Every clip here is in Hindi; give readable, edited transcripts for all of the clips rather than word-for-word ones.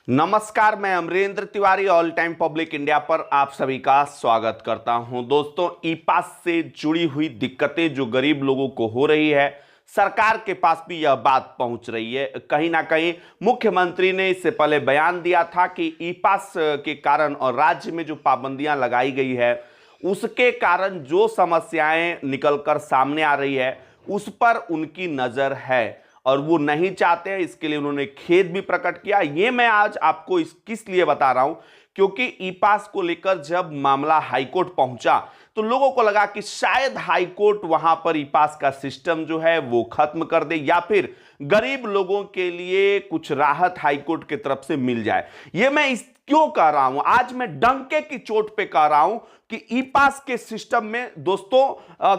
नमस्कार, मैं Amrendra Tiwari All Time Public India पर आप सभी का स्वागत करता हूं। दोस्तों, ई पास से जुड़ी हुई दिक्कतें जो गरीब लोगों को हो रही है, सरकार के पास भी यह बात पहुंच रही है। कहीं ना कहीं मुख्यमंत्री ने इससे पहले बयान दिया था कि ई पास के कारण और राज्य में जो पाबंदियां लगाई गई है उसके कारण जो समस्याएं निकलकर सामने आ रही है उस पर उनकी नजर है और वो नहीं चाहते हैं। इसके लिए उन्होंने खेद भी प्रकट किया। ये मैं आज आपको किस लिए बता रहा हूं, क्योंकि ई पास को लेकर जब मामला हाईकोर्ट पहुंचा तो लोगों को लगा कि शायद हाईकोर्ट वहां पर ई पास का सिस्टम जो है वो खत्म कर दे या फिर गरीब लोगों के लिए कुछ राहत हाईकोर्ट की तरफ से मिल जाए। ये मैं इस क्यों कह रहा हूं, आज मैं डंके की चोट पे कह रहा हूं कि ई पास के सिस्टम में दोस्तों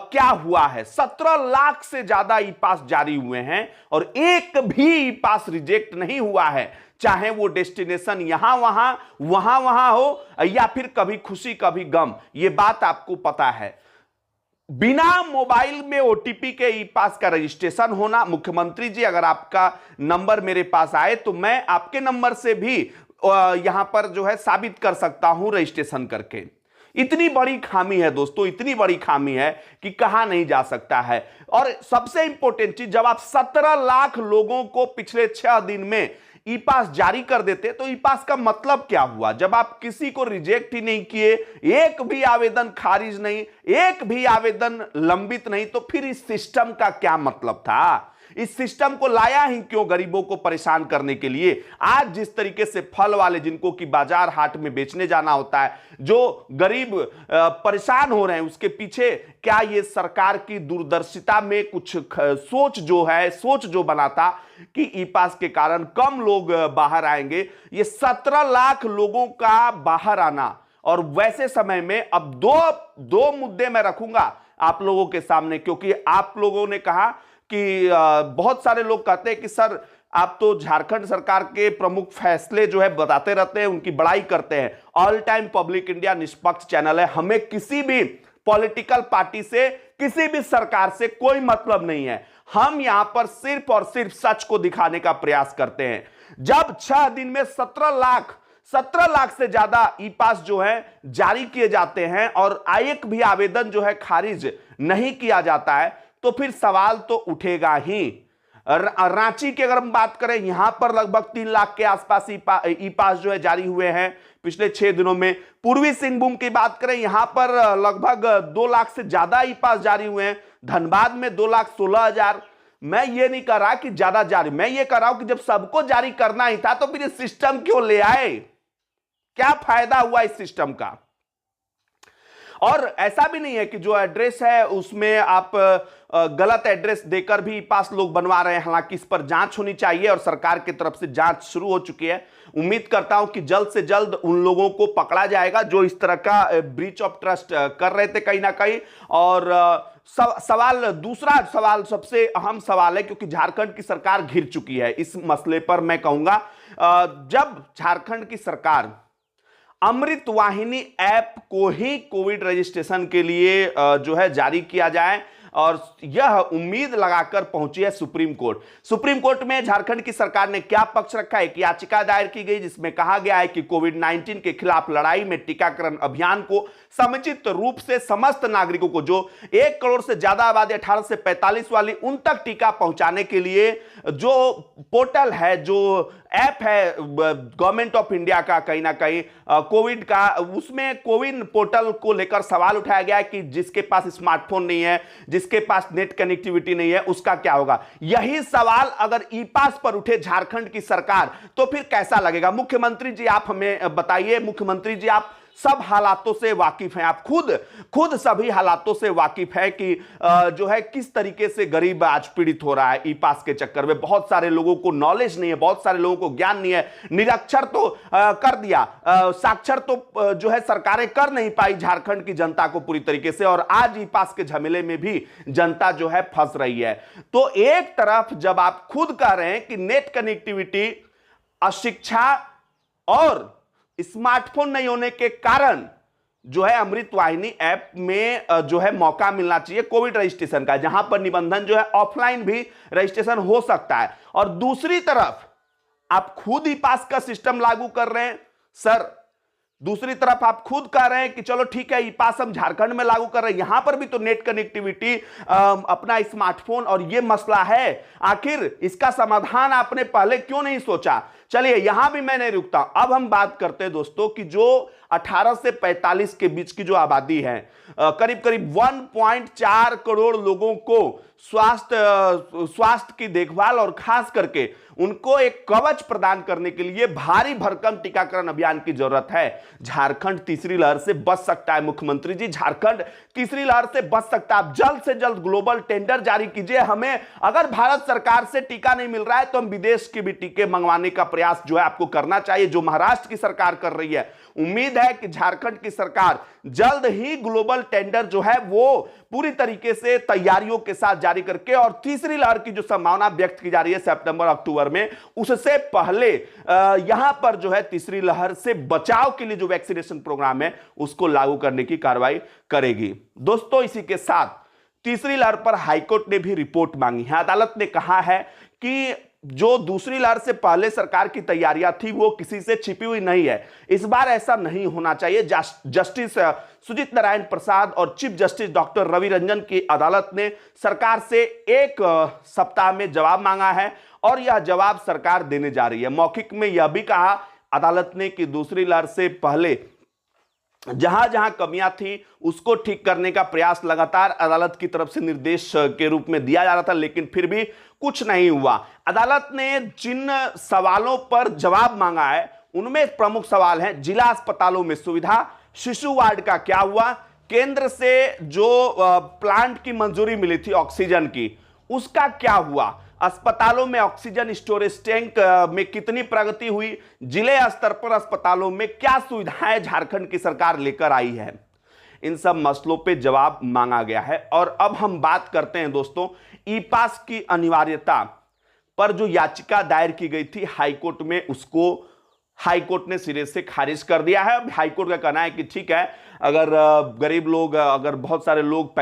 क्या हुआ है। 17 लाख से ज्यादा ई पास जारी हुए हैं और एक भी ई पास रिजेक्ट नहीं हुआ है, चाहे वो डेस्टिनेशन यहां वहां हो या फिर कभी खुशी कभी गम। ये बात आपको पता है। बिना मोबाइल में ओटीपी के ई पास का रजिस्ट्रेशन होना, मुख्यमंत्री जी अगर आपका नंबर मेरे पास आए तो मैं आपके नंबर से भी यहां पर जो है साबित कर सकता हूं रजिस्ट्रेशन करके। इतनी बड़ी खामी है दोस्तों, इतनी बड़ी खामी है कि कहा नहीं जा सकता है। और सबसे इंपॉर्टेंट चीज, जब आप 17 लाख लोगों को पिछले 6 दिन में ई पास जारी कर देते तो ई पास का मतलब क्या हुआ? जब आप किसी को रिजेक्ट ही नहीं किए, एक भी आवेदन खारिज नहीं, एक भी आवेदन लंबित नहीं, तो फिर इस सिस्टम का क्या मतलब था? इस सिस्टम को लाया ही क्यों? गरीबों को परेशान करने के लिए। आज जिस तरीके से फल वाले, जिनको कि बाजार हाट में बेचने जाना होता है, जो गरीब परेशान हो रहे हैं, उसके पीछे क्या ये सरकार की दूरदर्शिता में कुछ सोच जो बना था कि ई पास के कारण कम लोग बाहर आएंगे। ये 17 लाख लोगों का बाहर आना, और वैसे समय में अब दो मुद्दे मैं रखूंगा आप लोगों के सामने, क्योंकि आप लोगों ने कहा कि बहुत सारे लोग कहते हैं कि सर आप तो झारखंड सरकार के प्रमुख फैसले जो है बताते रहते हैं, उनकी बड़ाई करते हैं। ऑल टाइम पब्लिक इंडिया निष्पक्ष चैनल है, हमें किसी भी पॉलिटिकल पार्टी से, किसी भी सरकार से कोई मतलब नहीं है। हम यहां पर सिर्फ और सिर्फ सच को दिखाने का प्रयास करते हैं। जब 6 दिन में 17 लाख से ज्यादा ई पास जो है जारी किए जाते हैं और एक भी आवेदन जो है खारिज नहीं किया जाता है, तो फिर सवाल तो उठेगा ही। रांची की अगर हम बात करें, यहां पर लगभग 3 लाख के आसपास ई पास जो है जारी हुए हैं पिछले 6 दिनों में। पूर्वी सिंहभूम की बात करें, यहां पर लगभग 2 लाख से ज्यादा ई पास जारी हुए हैं। धनबाद में 2,16,000। मैं ये नहीं कह रहा कि ज्यादा जारी, मैं ये कह रहा हूं कि जब सबको जारी करना ही था तो फिर इस सिस्टम क्यों ले आए? क्या फायदा हुआ इस सिस्टम का? और ऐसा भी नहीं है कि जो एड्रेस है उसमें आप गलत एड्रेस देकर भी पास लोग बनवा रहे हैं। हालांकि इस पर जांच होनी चाहिए और सरकार की तरफ से जांच शुरू हो चुकी है। उम्मीद करता हूं कि जल्द से जल्द उन लोगों को पकड़ा जाएगा जो इस तरह का ब्रीच ऑफ ट्रस्ट कर रहे थे कहीं ना कहीं। और दूसरा सवाल सबसे अहम सवाल है, क्योंकि झारखंड की सरकार घिर चुकी है इस मसले पर। मैं कहूंगा जब झारखंड की सरकार अमृत वाहिनी ऐप को ही कोविड रजिस्ट्रेशन के लिए जो है जारी किया जाए, और यह उम्मीद लगाकर पहुंची है सुप्रीम कोर्ट। सुप्रीम कोर्ट में झारखंड की सरकार ने क्या पक्ष रखा है? एक याचिका दायर की गई जिसमें कहा गया है कि कोविड-19 के खिलाफ लड़ाई में टीकाकरण अभियान को समुचित रूप से समस्त नागरिकों को, जो 1 करोड़ से ज्यादा आबादी 18 से 45 वाली, उन तक टीका पहुंचाने के लिए जो पोर्टल है, जो ऐप है गवर्नमेंट ऑफ इंडिया का, कहीं ना कहीं कोविड का, उसमें कोविन पोर्टल को लेकर सवाल उठाया गया है कि जिसके पास स्मार्टफोन नहीं है, जिसके पास नेट कनेक्टिविटी नहीं है, उसका क्या होगा? यही सवाल अगर ई पास पर उठे झारखंड की सरकार तो फिर कैसा लगेगा? मुख्यमंत्री जी आप हमें बताइए। मुख्यमंत्री जी आप सब हालातों से वाकिफ हैं, आप खुद सभी हालातों से वाकिफ है कि जो है किस तरीके से गरीब आज पीड़ित हो रहा है ई पास के चक्कर में। बहुत सारे लोगों को नॉलेज नहीं है, बहुत सारे लोगों को ज्ञान नहीं है। निरक्षर तो कर दिया, साक्षर तो जो है सरकारें कर नहीं पाई झारखंड की जनता को पूरी तरीके से, और आज ई पास के झमेले में भी जनता जो है फंस रही है। तो एक तरफ जब आप खुद कह रहे हैं कि नेट कनेक्टिविटी, अशिक्षा और स्मार्टफोन नहीं होने के कारण जो है अमृत वाहिनी ऐप में जो है मौका मिलना चाहिए कोविड रजिस्ट्रेशन का, जहां पर निबंधन जो है ऑफलाइन भी रजिस्ट्रेशन हो सकता है। और दूसरी तरफ आप खुद ई पास का सिस्टम लागू कर रहे हैं सर, दूसरी तरफ आप खुद कह रहे हैं कि चलो ठीक है ई पास हम झारखंड में लागू कर रहे हैं, यहां पर भी तो नेट कनेक्टिविटी, अपना स्मार्टफोन और ये मसला है। आखिर इसका समाधान आपने पहले क्यों नहीं सोचा? चलिए यहां भी मैं नहीं रुकता, अब हम बात करते हैं दोस्तों कि जो 18 से 45 के बीच की जो आबादी है, करीब करीब 1.4 करोड़ लोगों को स्वास्थ्य की देखभाल और खास करके उनको एक कवच प्रदान करने के लिए भारी भरकम टीकाकरण अभियान की जरूरत है। झारखंड तीसरी लहर से बच सकता है। मुख्यमंत्री जी, झारखंड तीसरी लहर से बच सकता है। आप जल्द से जल्द ग्लोबल टेंडर जारी कीजिए। हमें अगर भारत सरकार से टीका नहीं मिल रहा है तो हम विदेश के भी टीके मंगवाने का प्रयास जो है आपको करना चाहिए, जो महाराष्ट्र की सरकार कर रही है। उम्मीद है कि झारखंड की सरकार जल्द ही ग्लोबल टेंडर जो है वो पूरी तरीके से तैयारियों के साथ जारी करके, और तीसरी लहर की जो संभावना व्यक्त की जा रही है सितंबर अक्टूबर में, उससे पहले यहां पर जो है तीसरी लहर से बचाव के लिए जो वैक्सीनेशन प्रोग्राम है उसको लागू करने की कार्रवाई करेगी। दोस्तों इसी के साथ तीसरी लहर पर हाईकोर्ट ने भी रिपोर्ट मांगी है। अदालत ने कहा है कि जो दूसरी लहर से पहले सरकार की तैयारियां थी वो किसी से छिपी हुई नहीं है। इस बार ऐसा नहीं होना चाहिए। जस्टिस सुजीत नारायण प्रसाद और chief justice doctor Ravi Ranjan की अदालत ने सरकार से 1 सप्ताह में जवाब मांगा है और यह जवाब सरकार देने जा रही है। मौखिक में यह भी कहा अदालत ने कि दूसरी लहर से पहले जहां जहां कमियां थी उसको ठीक करने का प्रयास लगातार अदालत की तरफ से निर्देश के रूप में दिया जा रहा था, लेकिन फिर भी कुछ नहीं हुआ। अदालत ने जिन सवालों पर जवाब मांगा है उनमें प्रमुख सवाल है जिला अस्पतालों में सुविधा, शिशु वार्ड का क्या हुआ, केंद्र से जो प्लांट की मंजूरी मिली थी ऑक्सीजन की उसका क्या हुआ, अस्पतालों में ऑक्सीजन स्टोरेज टैंक में कितनी प्रगति हुई, जिले स्तर पर अस्पतालों में क्या सुविधाएं झारखंड की सरकार लेकर आई है। इन सब मसलों पे जवाब मांगा गया है। और अब हम बात करते हैं दोस्तों ई पास की अनिवार्यता पर जो याचिका दायर की गई थी हाईकोर्ट में, उसको हाईकोर्ट ने सिरे से खारिज कर दिया है। हाईकोर्ट का कहना है कि ठीक है, अगर गरीब लोग, अगर बहुत सारे लोग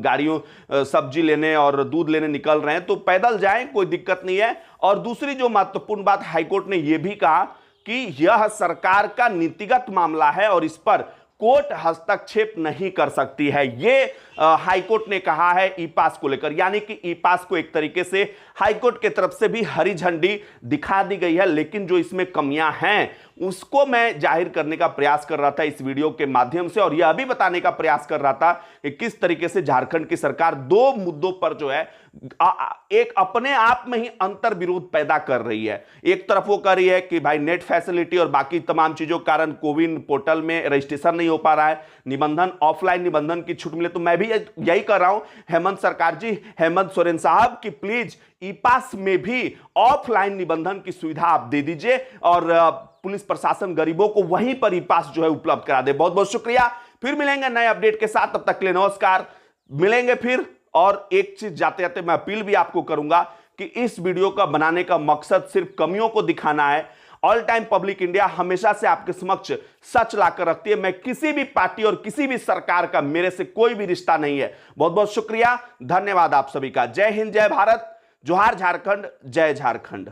गाड़ियों सब्जी लेने और दूध लेने निकल रहे हैं तो पैदल जाएं, कोई दिक्कत नहीं है। और दूसरी जो महत्वपूर्ण बात हाईकोर्ट ने यह भी कहा कि यह सरकार का नीतिगत मामला है और इस पर कोर्ट हस्तक्षेप नहीं कर सकती है। ये हाईकोर्ट ने कहा है ई पास को लेकर, यानी कि ई पास को एक तरीके से हाईकोर्ट की तरफ से भी हरी झंडी दिखा दी गई है। लेकिन जो इसमें कमियां हैं उसको मैं जाहिर करने का प्रयास कर रहा था इस वीडियो के माध्यम से, और यह भी बताने का प्रयास कर रहा था कि किस तरीके से झारखंड की सरकार 2 मुद्दों पर जो है एक अपने आप में ही अंतर विरोध पैदा कर रही है। एक तरफ वो कर रही है कि भाई नेट फैसिलिटी और बाकी तमाम चीजों के कारण कोविन पोर्टल में रजिस्ट्रेशन नहीं हो पा रहा है, निबंधन ऑफलाइन निबंधन की छूट मिले। तो मैं भी यही कर रहा हूं हेमंत सरकार जी, हेमंत सोरेन साहब की प्लीज ई पास में भी ऑफलाइन निबंधन की सुविधा आप दे दीजिए और पुलिस प्रशासन गरीबों को वहीं पर ई पास जो है उपलब्ध करा दे। बहुत बहुत शुक्रिया। फिर मिलेंगे नए अपडेट के साथ, तब तक के लिए नमस्कार, मिलेंगे फिर। और एक चीज जाते जाते मैं अपील भी आपको करूंगा कि इस वीडियो का बनाने का मकसद सिर्फ कमियों को दिखाना है। ऑल टाइम पब्लिक इंडिया हमेशा से आपके समक्ष सच लाकर रखती है। मैं किसी भी पार्टी और किसी भी सरकार का मेरे से कोई भी रिश्ता नहीं है। बहुत बहुत शुक्रिया, धन्यवाद आप सभी का। जय हिंद, जय भारत, जोहार झारखंड, जय झारखंड।